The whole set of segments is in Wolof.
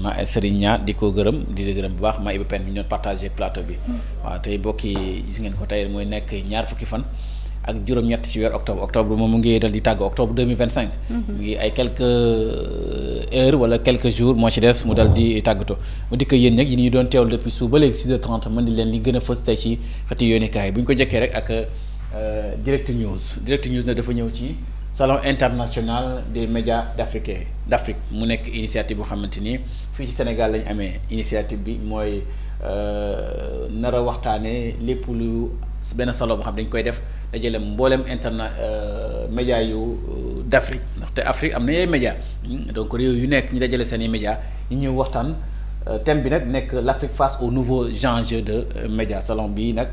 ma Serigne Niang di ko gërëm di gërëm bu baax ma Iba Pène bi ñu doon partagé plateau bi. waaw tey mbokk yi gis ngeen ko tey mooy nekk ñaar fukki fan ak juróom-ñett ci weer octobre moom mu ngi dal di tàgg octobre 2025. mu ngi ay quelques heures wala quelques jours moo ci des mu dal di tàggatoo mu dikk yéen nag yi ñu doon teewlu depuis suba ba léegi 6h30 mën di leen li gën a fës tey ci xëti yónnikaay bu ñu ko jëkkee rek ak Direct News nag dafa ñëw ci salon international des médias d'Afrique mu nekk initiative boo xamante ni fii ci Sénégal lañ amee initiative bi mooy nar a waxtaanee lépp lu benn salon boo xam dañ koy def dajale mboolem médias yu d'Afrique ndaxte Afrique am na ay médias donc réew yu nekk ñu dajale seen i médias ñu ñëw waxtaan thème bi nag nekk l'Afrique face au nouveau enjeu de médias salon bii nag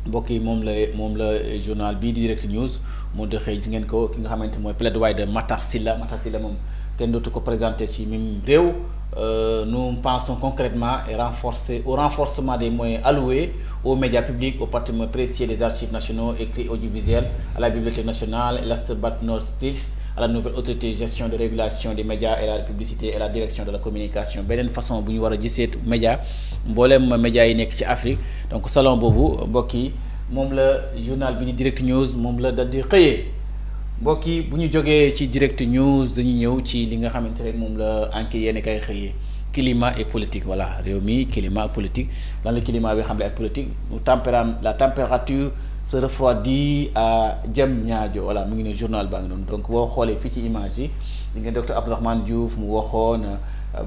mbokk yi moom la journal bii di Direct News moo de xëy gis ngeen ko ki nga xamante mooy plaidoyer de Matar Sylla moom kenn dootu ko présenté ci même réew. Nous pensons concrètement au renforcement des moyens alloués aux médias publics, au patrimoine précieux des archives nationaux, écrits audiovisuels, à la Bibliothèque nationale, last but not least, à la nouvelle autorité de gestion de régulation des médias et la publicité et la direction de la communication. Beneen façon bu ñu war a gisee média mboolem média yi nekk ci Afrique donc salon boobu mbokk yi moom la journal bi di Direct News moom la dal di xëyee. mbokk yi bu ñu jógee ci Direct News dañuy ñëw ci li nga xamante rek moom la enquête yéen kay xëyee climat et politique voilà réew mi climat ak politique lan la climat bi xam ne ak politique la température se refroidit à Diamniadio voilà mu ngi ne journal baa ngi noonu donc boo xoolee fii ci image yi di ngeen docteur Abdourahmane Diouf mu waxoon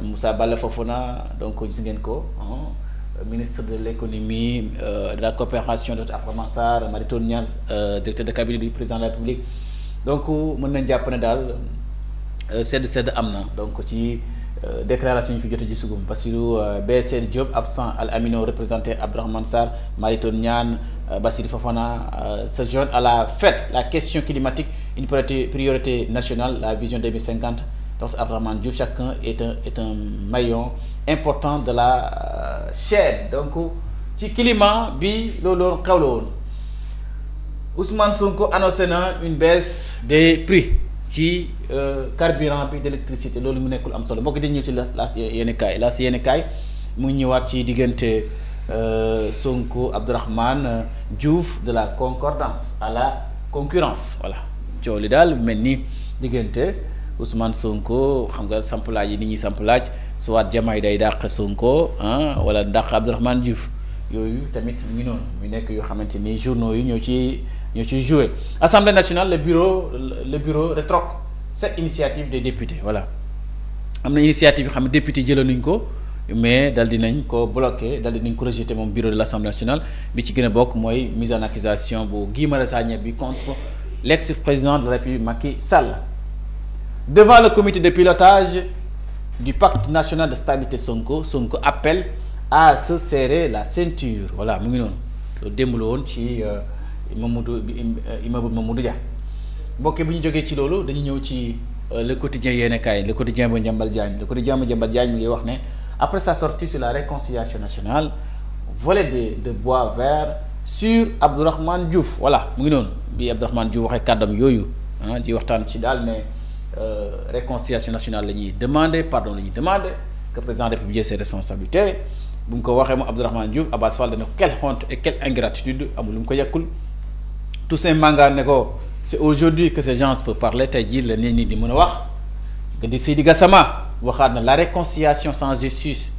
Moussa Balla Fofana donc gis ngeen ko ministre de l'économie de la coopération docteur Abdourahmane Sarr Mary Teuw Niane directeur de cabinet du président de la République donc mën nañ jàpp ne daal sedd am na donc ci déclaration yi fi jot a ji sugum Bassirou BSL Diop absent Al Amino représenté Abdourahmane Sarr Mary Teuw Niane Bassirou Fofana se joignent à la fête la question climatique une priorité nationale la vision 2050 docteur Abdourahmane Diouf chacun est un maillon important de la chaîne donc ci climat bi loolu xew la woon Ousmane Sonko annoncé na une baisse des prix ci carburant bi d'électricité loolu mu nekkul am solo mbokk dañ ñëw ci laas yéeni kaay mu ngi ñëwaat ci diggante Sonko Abdourahmane Diouf de la concordance à la concurrence voilà coow li daal mel ni diggante Ousmane Sonko xam nga samplaaj yi nit ñi samplaaj soit Diomaye day dàq Sonko wala dàq Abdourahmane Diouf yooyu tamit mu ngi noonu mu nekk yoo xamante ni journaux yi ñoo ci joué Assemblée nationale le bureau rétroque cette initiative des députés voilà am na initiative yoo xam ne député jëloon nañ ko mais dal dinañ ko bloqué dal dinañ ko rejeté moom bureau de l'Assemblée nationale bi ci gën a bokk mooy mise en accusation bu Guy Marius Sagna bi contre l'ex-président de la République Macky Sall devant le comité de pilotage du pacte national de stabilité Sonko appelle à se serrer la ceinture voilà mu ngi noonu loolu démb la woon ci immeuble Mamadou Dia mbokk bu ñu jógee ci loolu dañu ñëw ci le quotidien yéenekaay le quotidien ba Madiambal Diagne mi ngi wax ne après sa sortie sur la réconciliation nationale volet de bois vert sur Abdourahmane Diouf voilà mu ngi noonu bi Abdourahmane Diouf waxee kàddam yooyu di waxtaan ci daal ne réconciliation nationale la ñuy demander que président de la République ses responsabilités bu mu ko waxee moom Abdourahmane Diouf Abass Fall dana ko quelle honte et quelle ingratitude amul lu mu ko yàkkul Toussaint Manga ne ko c'est aujourd'hui que ces gens peuvent parler tey jii la nit ñi di mën a wax nga di Seydi Gassama waxaat na la réconciliation sans justice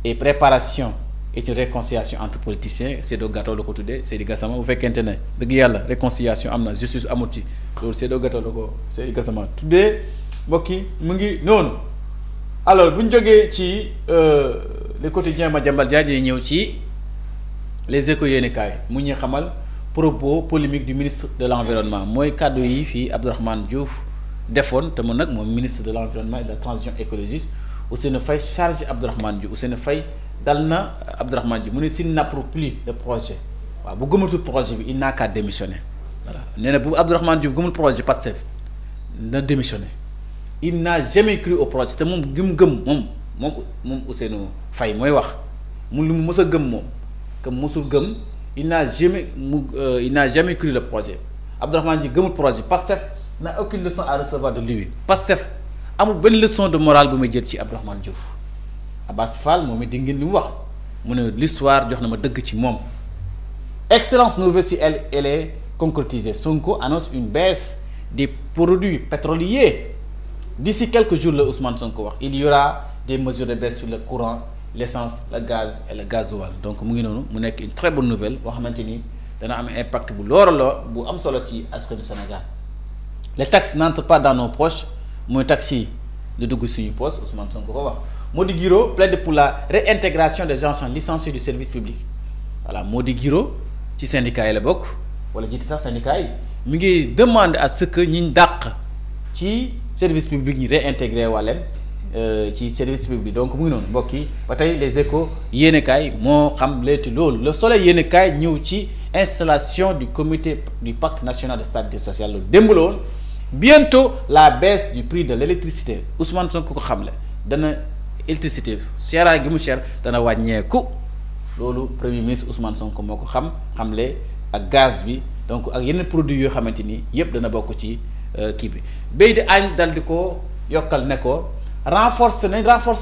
et préparation est une réconciliation entre politiciens Seydou Gato la ko tuddee Seydi Gassama bu fekkente ne dëgg yàlla réconciliation am na justice amul ci loolu Seydou Gato la ko Seydi Gassama tuddee mbokk yi mu ngi noonu alors bu ñu jógee ci le quotidien Madiambal Diagne yi ñëw ci les échos yéenekaay mu ñuy xamal propos polémique du ministre de l'environnement mooy kàddu yi fii Abdourahmane Diouf defoon te moom nag moom ministre de l'environnement et de la transition écologiste Ousseynou Faye charge Abdourahmane Diouf Ousseynou Faye dal na Abdourahmane Diouf mu ne s'il n'approuve plus le projet waaw bu gëmatul projet bi il n'a qu'à démissionner voilà nee na bu Abdourahmane Diouf gëmul projet Pastef na démissionner il n'a jamais cru au projet te moom gëm moom Ousseynou Faye mooy wax mu lu mu mës a gëm moom que mësul gëm il n'a jamais cru le projet Abdourahmane Diouf gëmul projet Pastef n'a aucune leçon à recevoir de lui Pastef amul benn leçon de morale bu may jël ci Abdourahmane Diouf Abass Fall moom it di ngeen li mu wax mu ne l'histoire jox na ma dëgg ci moom. Excellence nouvelle si elle est concrétisée. Sonko annonce une baisse des produits pétroliers d'ici quelques jours, le Ousmane Sonko wax. Il y aura des mesures de baisse sur le courant, l'essence, le gaz et le gasoil. Donc mu ngi noonu mu nekk une très bonne nouvelle boo xamante ni dana am impact bu looloo bu am solo ci askanu Sénégal. Les taxes n'entrent pas dans nos poches mooy taxes yi lu dugg suñu poche Ousmane Sonko ko wax. Mody Guiro plaide pour la réintégration des agents licenciés du service public. Voilà Mody Guiro ci syndicat yi la bokk wala jiite sax syndicat yi mi ngi demande à ce que ñiñ dàq ci service public ñi réintégré wàlleen ci service public donc mu ngi noonu mbokk yi ba tey les échos yéenekaay moo xam leeti loolu le soleil yéenekaay ñëw ci installation du comité du pacte national de stabilité sociale loolu démb la woon bientôt la baisse du prix de l'électricité Ousmane Sonko ko xamle dana électricité seeraay gi mu cher dana wàññeeku loolu premier ministre Ousmane Sonko moo ko xamle ak gaz bi donc ak yeneen produits yoo xamante ni yépp dana bokk ci kii bi béy di añ dal di ko yokkal ne ko renforce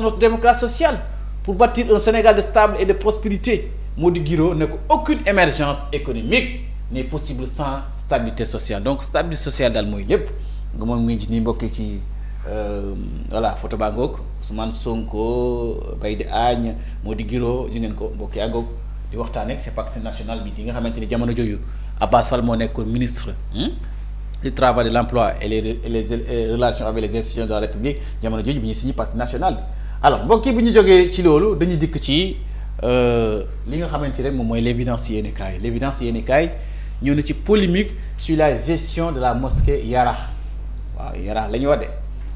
notre démocratie sociale pour bâtir un Sénégal de stable et de prospérité Mody Guiro ne ko aucune émergence économique n'est possible sans stabilité sociale donc stabilité sociale daal mooy lépp nga moom ngi gis ni mbokk ci voilà photo baa ngoog Ousmane Sonko Baye di Agne Mody Guiro ji ngeen ko mbokk yaa ngoog di waxtaanee c'est pacte national bi di nga xamante ni jamono jooju Abass Fall moo nekkoon ministre du travail de l'emploi et les relations avec les institutions de la République jamono jooju bi ñu signé pacte national bi alors mbokk yi bu ñu jógee ci loolu dañuy dikk ci li nga xamante rek moom mooy l'évidence yéenekaay ñëw na ci polémique sur la gestion de la mosquée Yara waaw Yara la ñu wax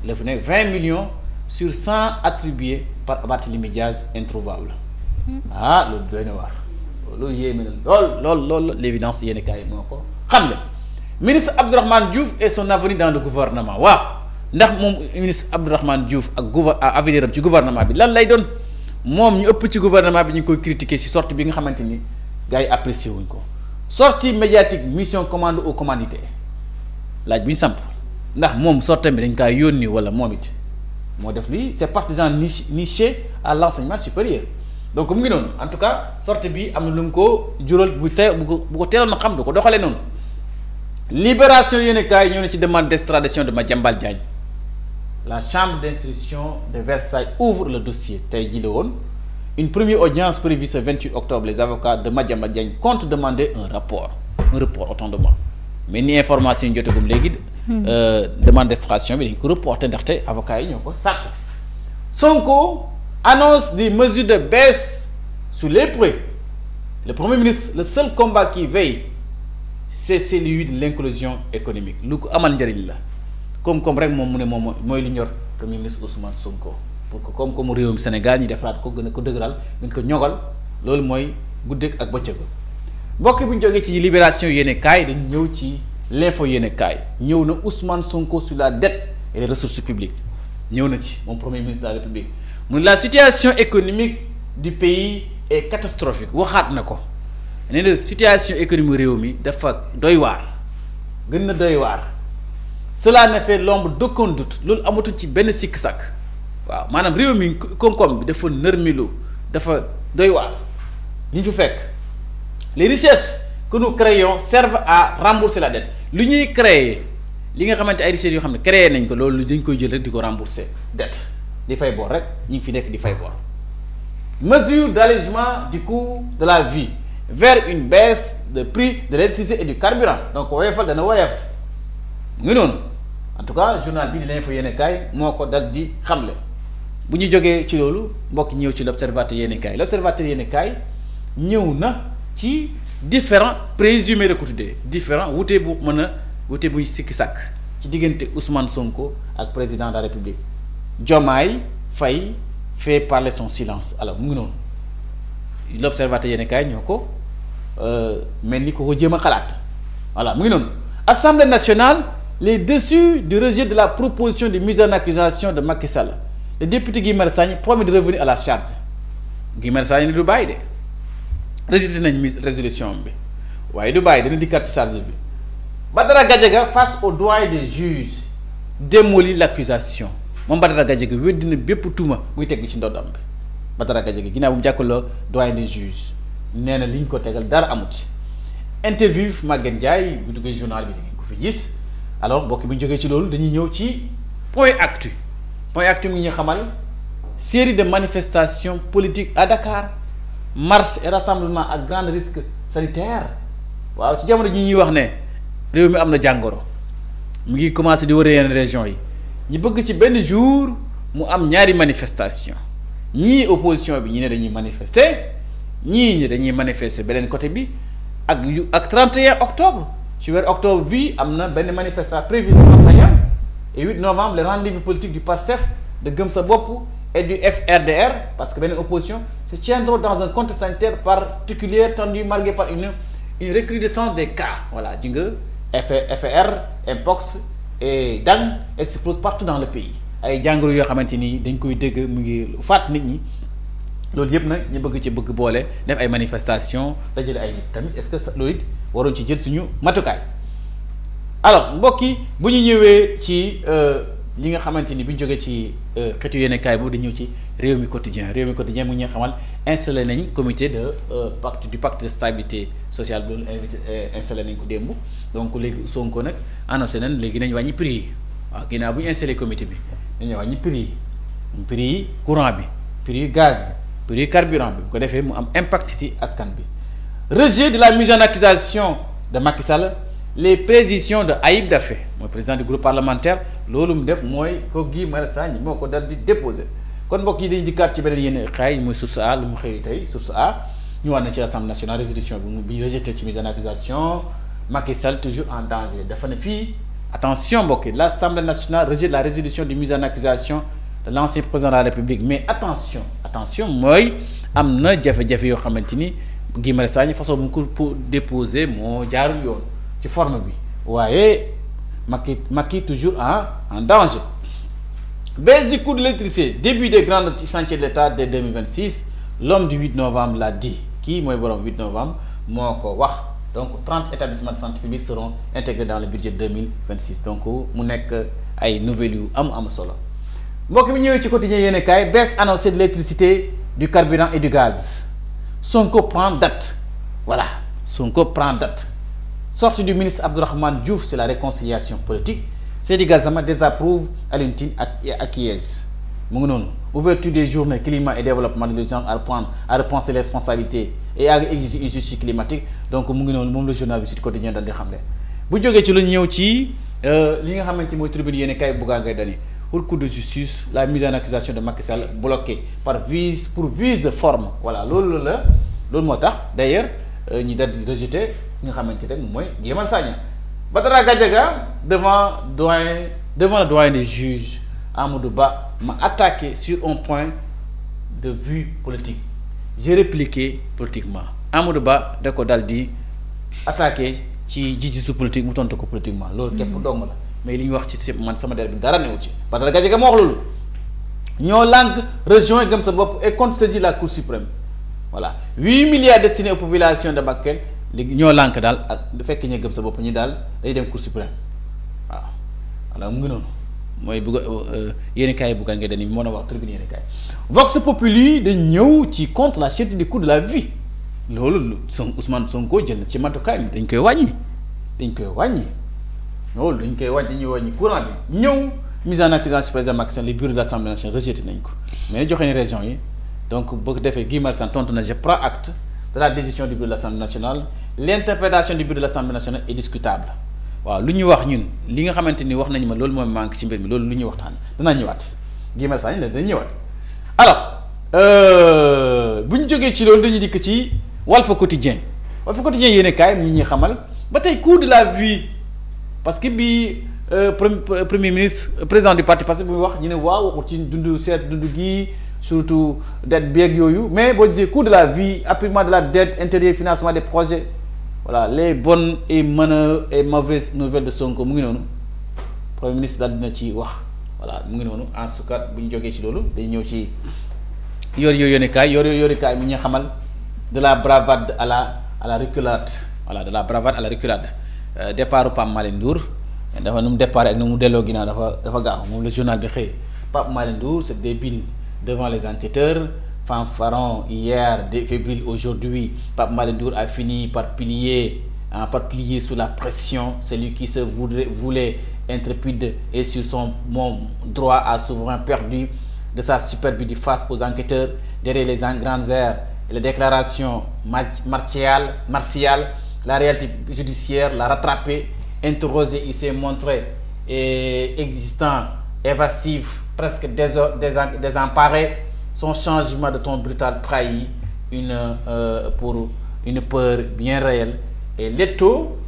de la fu nekk 20 millions sur 100 attribués par Barthélémy Diaz introuvable loolu doy na waar loolu yéeme na lool l'évidence yéenekaay moo ko xam ne ministre Abdourahmane Diouf et son avenir dans le gouvernement waaw ndax moom ministre Abdourahmane Diouf ak avenir am ci gouvernement bi lan lay doon moom ñu ëpp ci gouvernement bi ñu ngi koy critiquer ci sortie bi nga xamante ni gars yi apprécié wuñ ko sortie médiatique mission commande ou commandité laaj bi ñu samp ndax moom sortie bi dañ kaa yónni wala moom it moo def lii c'est partisan niché à l'enseignement supérieur donc mu ngi noonu en tout cas sortie bi am na lu mu ko jural bu ko teeloon na xam du ko doxalee noonu. Libération yéenekaay ñëw na ci demande d'extradition de Madiambal Diagne la chambre d'instruction de Versailles ouvre le dossier tey jii la woon une première audience prévue ce 28 octobre les avocats de Madiambal Diagne comptent demander un report autant de mois mais ni information yi jotagum léegi demande d'extradition bi dañ ko reporter ndaxte avocats yi ñoo ko sàkku Sonko annonce des mesures de baisse sur les prix le premier ministre le seul combat qui veille c'est celui de l'inclusion économique lu ko amal njëriñ la comme rek moom mu ne moom mooy li ñor premier ministre Ousmane Sonko pour que comme réewum Sénégal ñi defaraat ko gën a ko dëgëral gën ko ñogal loolu mooy guddeeg ak bëccëg mbokk bu ñu jógee ci libération yéenekaay dañ ñëw ci l'info yéenekaay ñëw na Ousmane Sonko sur la dette et les ressources publiques ñëw na ci moom premier ministre de la République mu ne la situation économique du pays est catastrophique waxaat na ko nee na situation économique réew mi dafa doy waar gën na doy waar cela ne fait l'ombre d'aucun doute loolu amatul ci benn sikk-sàkk waaw maanaam réew mi koom-koom bi dafa nërmilu dafa doy waar li ñu fi fekk les richesses que nous créons servent à rembourser la dette lu ñuy créer li nga xamante ay richesses yoo xam ne créer nañ ko loolu dañ koy jël rek di ko rembourser dette di fay bor rek ñu ngi fi nekk di fay bor mesure d'allègement du coût de la vie vers une baisse de prix de l'électricité et du carburant donc woyofal dana woyof mu ngi noonu en tout cas journal bi di L'Info yéenekaay moo ko dal di xamle bu ñu jógee ci loolu mbokk ñëw ci l'Observateur yéenekaay ñëw na ci différents présumés de ko tuddee différents wute bu mën a wute buy sikki sàkk ci diggante Ousmane Sonko ak président de la République Diomaye Faye fait parler son silence alors mu ngi noonu l'Observateur yéenekaay ñoo ko mel ni ko jéem a xalaat voilà mu ngi noonu Assemblée nationale les dessus du rejet de la proposition de mise en accusation de Macky Sall le député Guy Marius Sagna promet de revenir à la charge Guy Marius Sagna ni du bàyyi de rejeté nañ résolution bi waaye du bàyyi dana dikkaat ci charge bi Badara Gadiaga face au doyen des juges démolit l'accusation moom Badara Gadiaga weddi na bépp tuuma buy teg ci ndoddam bi Badara Gadiaga ginnaaw bu mu jàkkaarloo doyen des juges nee na li ñu ko tegal dara amut interview Maguette Ndiaye bu duggee journal bi di ngeen ko fi gis alors mbokk bi ñu jógee ci loolu dañuy ñëw ci point actu mi ñu xamal série de manifestations politiques à Dakar marche et rassemblement à grand risque sanitaire waaw ci jamono ji ñuy wax ne réew mi am na jàngoro mu ngi commencé di wër yenn régions yi ñu bëgg ci benn jour mu am ñaari manifestation ñii opposition bi ñi ne dañuy manifester ñii dañuy manifester beneen côté bi ak 31 octobre ci weer octobre bi am na benn manifestation prévu le 31 et 8 novembre les rendez-vous politiques du PASTEF de Gëm Sa Bopp et du FRDR parce que beneen opposition se tiendront dans un contexte sanitaire particulier tendu marqué par une recrudescence des cas voilà ji nga FR Mpox et Dengue explose partout dans le pays ay jàngoro yoo xamante ni dañ koy dégg mu ngi faat nit ñi loolu yëpp nag ñu bëgg ci bëgg boole def ay manifestation dajale ay nit tamit est-ce que loolu it waroon ci jël suñu matukaay alors mbokk yi bu ñu ñëwee ci li nga xamante ni bi ñu jógee ci xeetu yéenekaay boobu di ñëw ci réew mi quotidien mu ngi xamal installé nañ comité de pacte de stabilité sociale bu installé nañ ko démb donc léegi Sonko nag annoncé nañ léegi nañ wàññi prix yi waaw ginnaaw bu ñu installé comité bi dañuy wàññi prix yi courant bi prix yi gaz bi prix yi carburant bi bu ko defee mu am impact ci askan bi rejet de la mise en accusation de Macky Sall les prédictions de Ayib Daffé mooy président du groupe parlementaire loolu mu def mooy ko Guy Marius Sagna moo ko dal di déposé kon mbokk yi dañuy dikkaat ci beneen yenn xaay mooy source A lu mu xëy tey source A ñu wax na ci Assemblée nationale résolution bi rejeté ci mise en accusation Macky Sall toujours en danger dafa ne fii attention mbokk yi l'Assemblée nationale rejette la résolution de mise en accusation de l'ancien président de la République mais attention mooy am na jafe-jafe yoo xamante ni Guy Marius Sagna façon bu mu ko déposé moo jaarul yoon ci forme bi waaye Macky toujours en danger. Baisse du coût de l'électricité début des grands chantiers de l'État dès 2026 l'homme du 8 novembre l'a dit kii mooy borom 8 novembre moo ko wax donc 30 établissements de santé publique seront intégrés dans le budget 2026 donc mu nekk ay nouvelles yu am solo mbokk mi ñëwee ci quotidien yéene kaay baisse annoncée de l'électricité du carburant et du gaz Sonko prend date voilà Sonko prend date sortie du ministre Abdourahmane Diouf sur la réconciliation politique Seydi Gassama désapprouve Alioune Tine ak acquiesce mu ngi noonu ouverture des journées climat et développement de l'urgence à repenser les responsabilités et à exiger une justice climatique donc mu ngi noonu moom le journal bi Sud Quotidien dal di xamle bu jógee ci lu ñëw ci li nga xamante mooy tribune yéene kay Bougane Gueye Dany Haute Cour de justice la mise en accusation de Macky Sall bloquée pour vice de forme voilà loolu moo tax d'ailleurs ñu dal di rejeté nga xamante ne mooy Guy Marius Sagna Badara Gadiaga devant le doyen des juges Amadou Ba m'a attaqué sur un point de vue politique j'ai répliqué politiquement Amadou Ba da ko dal di attaqué ci gis-gisu politique mu tontu ko politiquement loolu képp dong la mais li ñu wax ci man sama der bi dara newu ci Badara Gadiaga moo wax loolu ñoo lànk rejoint Gëm Sa Bopp et compte saisir la Cour suprême voilà 8 milliards destinés aux populations de Bakel léegi ñoo lànk daal ak du fekk ñu Gëm Sa Bopp ñi daal day dem Cour suprême waaw voilà mu ngi noonu mooy bugg yéeni kaay Bougane Gueye Dany moo na wax tribune yéeni kaay Vox Populi dañ ñëw ci contre la cherté du coût de la vie loolu Ousmane Sonko jël na ci matukaay mi dañ koy wàññi loolu dañuy wàññi courant bi ñëw mise en accusation président Macky Sall les bureaux de l'Assemblée nationale rejeté nañ ko mais joxe ni région yi donc boo ko defee Guy Marius Sagna tontu na je prends acte de la décision du bureau de l'Assemblée nationale l'interprétation du bureau de l'Assemblée nationale est discutable waaw lu ñu wax ñun li nga xamante ni wax nañu ma loolu mooy manque ci mbir mi loolu lu ñuy waxtaan danaa ñëwaat Guy Marius Sagna dañu ñëwaat alors bu ñu jógee ci loolu dañuy dikk ci Walf Quotidien yéene kaay ñu ñuy xamal ba tey coût de la vie parce que bi premier ministre président du parti parce que bu wax ñu ne waaw waxu ci dund gi surtout dette bi ak yooyu mais boo gisee coût de la vie apurement de la dette intérieure financement des projets voilà les bonnes et mauvaises nouvelles de Sonko mu ngi noonu premier ministre daal dina ci wax voilà mu ngi noonu en tout cas bu ñu jógee ci loolu day ñëw ci yorikaay mi ñu xamal de la bravade à la reculade voilà de la bravade à la reculade départ Pape Malick Ndour dafa nu mu départ ak nu mu delloo ginnaaw dafa gaaw moom le journal bi xëy Pape Malick Ndour se débine devant les enquêteurs fanfaron hier, fébrile aujourd'hui. Pape Malick Ndour a fini par plier sous la pression. Celui qui se voulait intrépide et sur son droit à souverain perdu de sa superbie face aux enquêteurs derrière les grandes aires et les déclarations martiales, la réalité judiciaire l'a rattrapé, interrogé, il s'est montré existant, évasif, presque désemparé. Son changement de ton brutal trahit pour une peur bien réelle et l'étau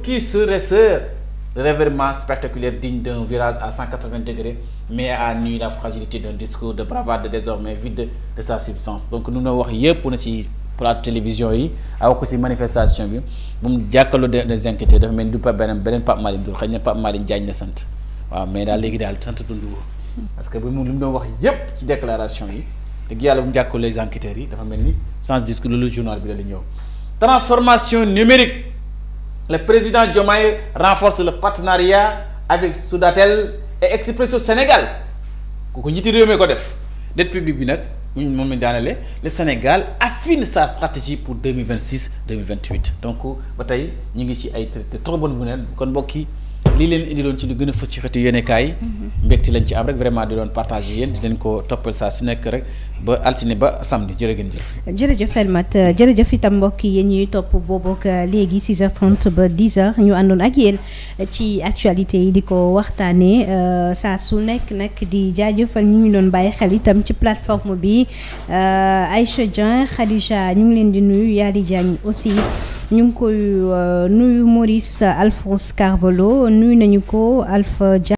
qui serait revirement spectaculaire digne d'un virage à 180 degrés mais à nu la fragilité d'un discours de bravade désormais vide de sa substance. Donc nous avons wax yépp na ci plateau télévision yi aw ko ci manifestation bi moom jàkkaarloo des inquiétés dafa mel ni du pas beneen Pape Malick Ndour xëy na Pape Malick Diagne la sant waaw mais daal léegi daal sant Ndour parce que bi moom li mu doon wax yépp ci déclaration yi dëgg yàlla bu mu jàkkaarloo les enquêteurs yi dafa mel ni sans discours le journal bi la li ñëw. Transformation numérique. Le président Diomaye renforce le partenariat avec Soudatel et Expresso Sénégal kooku njiiti réew mi ko def dette publique bi nag moom lañ daanale le Sénégal affine sa stratégie pour 2026-2028 donc ba tey ñu ngi ci ay traité trop bonne bu neen kon mbokk yi lii leen indiloon ci lu gën a fës ci xeetu yéenekaay yi mbégte lañ ci am rek vraiment di doon partager yéen di leen ko toppal saa su nekk rek ba altine ba samedi jërëjëf Felmat jërëjëf itam mbokk yi yéen ñuy topp boobu ak léegi 6h30 ba 10h ñu àndoon ak yéen ci actualité yi di ko waxtaanee saa su nekk nag di jaajëfal ñu ngi doon bàyyi xel itam ci plateforme bi Aïcha Dieng Khadija ñu ngi leen di nuyu Yali Diagne aussi ñu ngi koy nuyu Maurice Alphonse Carvalho nuyu nañu ko Alpha Dia